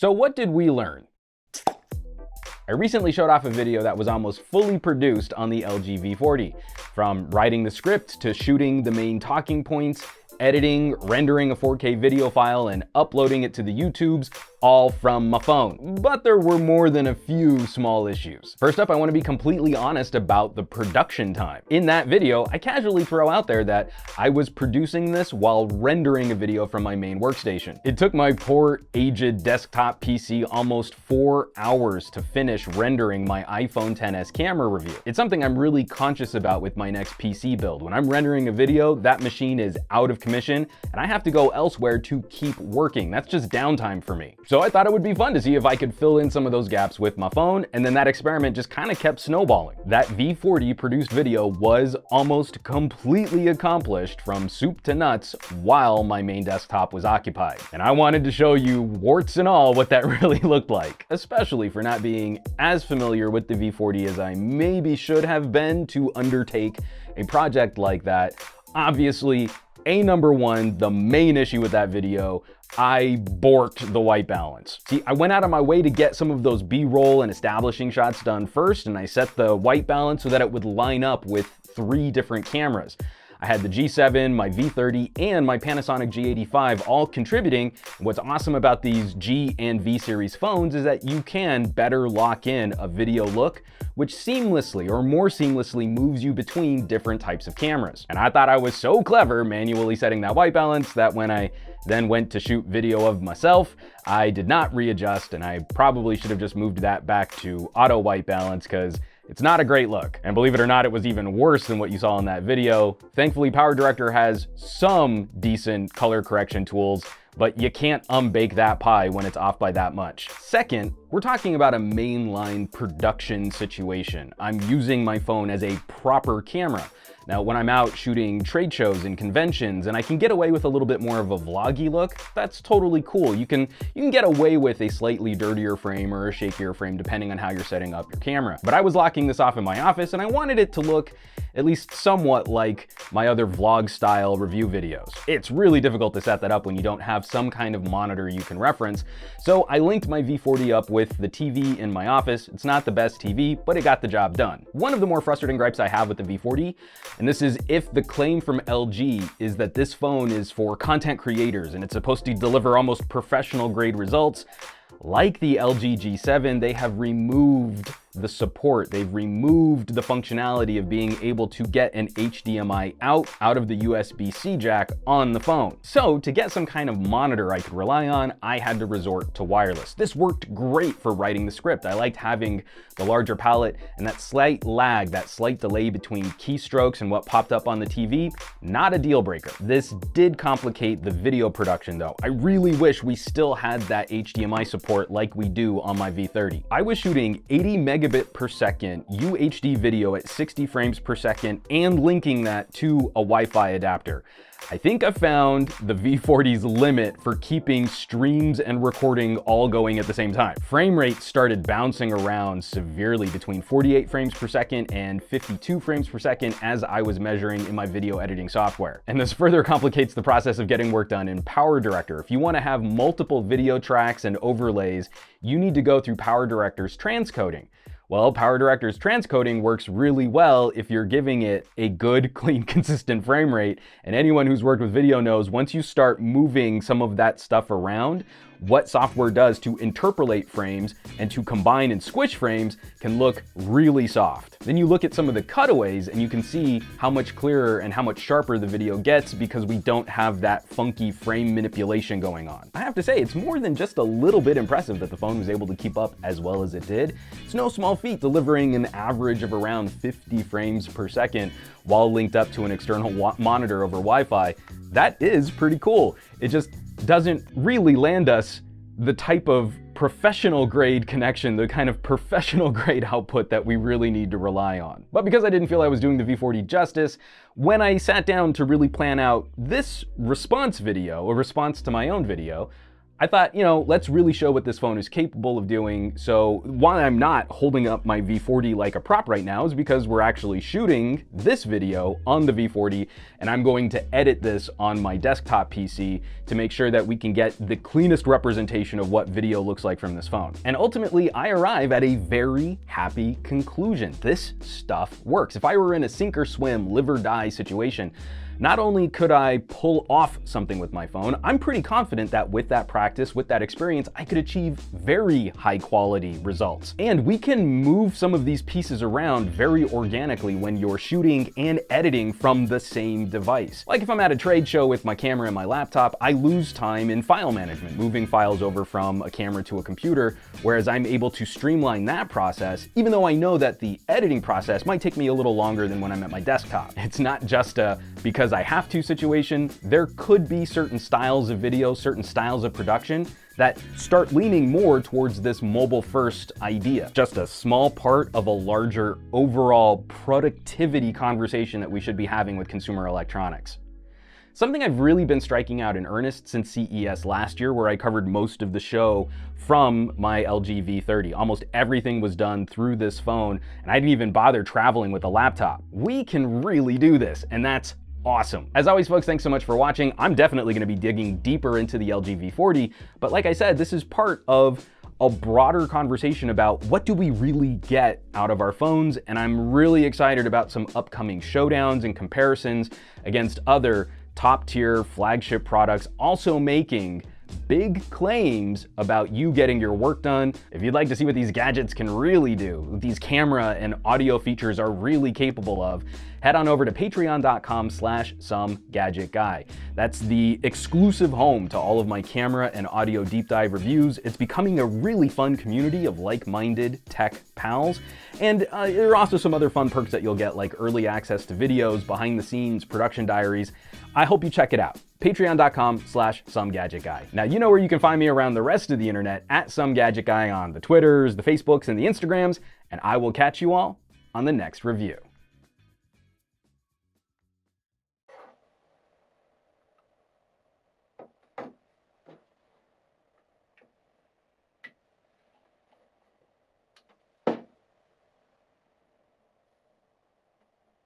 So what did we learn? I recently showed off a video that was almost fully produced on the LG V40. From writing the script to shooting the main talking points, editing, rendering a 4K video file, and uploading it to the YouTubes, all from my phone. But there were more than a few small issues. First up, I want to be completely honest about the production time. In that video, I casually throw out there that I was producing this while rendering a video from my main workstation. It took my poor, aged desktop PC almost 4 hours to finish rendering my iPhone XS camera review. It's something I'm really conscious about with my next PC build. When I'm rendering a video, that machine is out of commission, and I have to go elsewhere to keep working. That's just downtime for me. So I thought it would be fun to see if I could fill in some of those gaps with my phone, and then that experiment just kind of kept snowballing. That V40 produced video was almost completely accomplished from soup to nuts while my main desktop was occupied. And I wanted to show you, warts and all, what that really looked like, especially for not being as familiar with the V40 as I maybe should have been to undertake a project like that. Obviously, number one, the main issue with that video, I borked the white balance. See, I went out of my way to get some of those B-roll and establishing shots done first, and I set the white balance so that it would line up with 3 different cameras. I had the G7, my V30, and my Panasonic G85 all contributing. What's awesome about these G and V series phones is that you can better lock in a video look, which seamlessly or more seamlessly moves you between different types of cameras. And I thought I was so clever manually setting that white balance that when I then went to shoot video of myself, I did not readjust, and I probably should have just moved that back to auto white balance because it's not a great look. And believe it or not, it was even worse than what you saw in that video. Thankfully, PowerDirector has some decent color correction tools, but you can't unbake that pie when it's off by that much. Second, we're talking about a mainline production situation. I'm using my phone as a proper camera. Now, when I'm out shooting trade shows and conventions and I can get away with a little bit more of a vloggy look, that's totally cool. You can get away with a slightly dirtier frame or a shakier frame depending on how you're setting up your camera. But I was locking this off in my office and I wanted it to look at least somewhat like my other vlog style review videos. It's really difficult to set that up when you don't have some kind of monitor you can reference. So I linked my V40 up with the TV in my office. It's not the best TV, but it got the job done. One of the more frustrating gripes I have with the V40, and this is if the claim from LG is that this phone is for content creators and it's supposed to deliver almost professional grade results, like the LG G7, they have removed the support. They've removed the functionality of being able to get an HDMI out of the USB-C jack on the phone. So to get some kind of monitor I could rely on, I had to resort to wireless. This worked great for writing the script. I liked having the larger palette and that slight lag, that slight delay between keystrokes and what popped up on the TV, not a deal breaker. This did complicate the video production though. I really wish we still had that HDMI support like we do on my V30. I was shooting 80 megabit per second UHD video at 60 frames per second and linking that to a Wi-Fi adapter. I think I found the V40's limit for keeping streams and recording all going at the same time. Frame rate started bouncing around severely between 48 frames per second and 52 frames per second as I was measuring in my video editing software. And this further complicates the process of getting work done in PowerDirector. If you want to have multiple video tracks and overlays, you need to go through PowerDirector's transcoding. Well, PowerDirector's transcoding works really well if you're giving it a good, clean, consistent frame rate. And anyone who's worked with video knows once you start moving some of that stuff around, what software does to interpolate frames and to combine and squish frames can look really soft. Then you look at some of the cutaways and you can see how much clearer and how much sharper the video gets because we don't have that funky frame manipulation going on. I have to say, it's more than just a little bit impressive that the phone was able to keep up as well as it did. It's no small feat delivering an average of around 50 frames per second while linked up to an external monitor over Wi-Fi. That is pretty cool. It just doesn't really land us the type of professional grade connection, the kind of professional grade output that we really need to rely on. But because I didn't feel I was doing the V40 justice, when I sat down to really plan out this response video, a response to my own video, I thought, let's really show what this phone is capable of doing. So why I'm not holding up my V40 like a prop right now is because we're actually shooting this video on the V40, and I'm going to edit this on my desktop PC to make sure that we can get the cleanest representation of what video looks like from this phone. And ultimately, I arrive at a very happy conclusion. This stuff works. If I were in a sink or swim, live or die situation, not only could I pull off something with my phone, I'm pretty confident that with that practice, with that experience, I could achieve very high quality results. And we can move some of these pieces around very organically when you're shooting and editing from the same device. Like if I'm at a trade show with my camera and my laptop, I lose time in file management, moving files over from a camera to a computer, whereas I'm able to streamline that process, even though I know that the editing process might take me a little longer than when I'm at my desktop. It's not just because I have to situation. There could be certain styles of video, certain styles of production that start leaning more towards this mobile first idea. Just a small part of a larger overall productivity conversation that we should be having with consumer electronics. Something I've really been striking out in earnest since CES last year, where I covered most of the show from my LG V30. Almost everything was done through this phone, and I didn't even bother traveling with a laptop. We can really do this, and that's awesome. As always, folks, thanks so much for watching. I'm definitely going to be digging deeper into the LG V40, but like I said, this is part of a broader conversation about what do we really get out of our phones, and I'm really excited about some upcoming showdowns and comparisons against other top-tier flagship products also making big claims about you getting your work done. If you'd like to see what these gadgets can really do, what these camera and audio features are really capable of, head on over to patreon.com/SomeGadgetGuy. That's the exclusive home to all of my camera and audio deep dive reviews. It's becoming a really fun community of like-minded tech pals. And there are also some other fun perks that you'll get, like early access to videos, behind the scenes, production diaries. I hope you check it out. Patreon.com/SomeGadgetGuy. Now, you know where you can find me around the rest of the internet, at SomeGadgetGuy on the Twitters, the Facebooks, and the Instagrams, and I will catch you all on the next review.